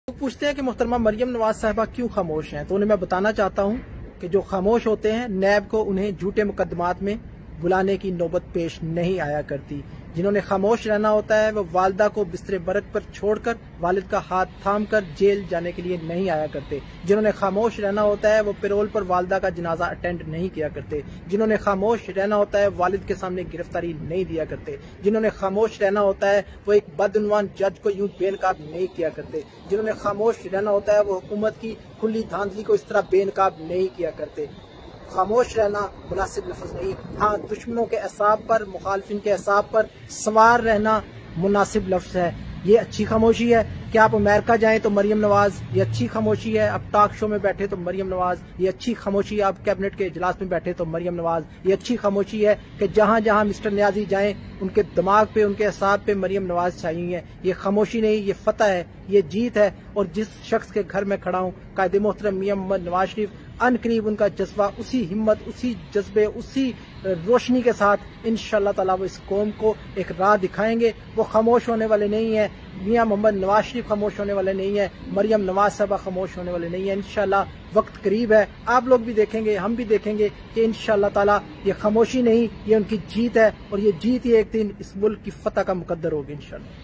तो पूछते हैं कि मोहतरमा मरियम नवाज साहिबा क्यों खामोश हैं, तो उन्हें मैं बताना चाहता हूं कि जो खामोश होते हैं नैब को उन्हें झूठे मुकदमात में बुलाने की नौबत पेश नहीं आया करती। जिन्होंने खामोश रहना होता है वो वालिदा को बिस्तरे बरक पर छोड़कर वालिद का हाथ थाम कर जेल जाने के लिए नहीं आया करते। जिन्होंने खामोश रहना होता है वो पेरोल पर वालिदा का जनाजा अटेंड नहीं किया करते। जिन्होंने खामोश रहना होता है वालिद के सामने गिरफ्तारी नहीं दिया करते। जिन्होंने खामोश रहना होता है वो एक बदउनवान जज को यूं बेनकाब नहीं किया करते। जिन्होंने खामोश रहना होता है वो हुकूमत की खुली धांधली को इस तरह बेनकाब नहीं किया करते। खामोश रहना मुनासिब लफ्ज नहीं, हाँ दुश्मनों के असाब पर, मुखालफिन के असाब पर सवार रहना मुनासिब लफ्ज है। ये अच्छी खामोशी है कि आप अमेरिका जाएं तो मरियम नवाज, ये अच्छी खामोशी है। आप टॉक शो में बैठे तो मरियम नवाज, ये अच्छी खामोशी है। आप कैबिनेट के इजलास में बैठे तो मरियम नवाज, ये अच्छी खामोशी है कि जहां जहां मिस्टर न्याजी जाएं उनके दिमाग पे, उनके असाब पे मरियम नवाज चाहिए है। ये खामोशी नहीं, ये फतह है, ये जीत है। और जिस शख्स के घर में खड़ा हूँ कायदे मोहतरम मियां मोहम्मद नवाज शरीफ, अनकरीब उनका जज्बा, उसी हिम्मत, उसी जज्बे, उसी रोशनी के साथ इंशाअल्लाह ताला वो इस कौम को एक राह दिखाएंगे। वो खामोश होने वाले नहीं है, मियां मोहम्मद नवाज शरीफ खामोश होने वाले नहीं है, मरियम नवाज साहबा खामोश होने वाले नहीं है। इंशाअल्लाह वक्त करीब है, आप लोग भी देखेंगे, हम भी देखेंगे कि इंशाअल्लाह ताला ये खामोशी नहीं, ये उनकी जीत है। और ये जीत ही एक दिन इस मुल्क की फतह का मुकद्दर होगी इंशाअल्लाह।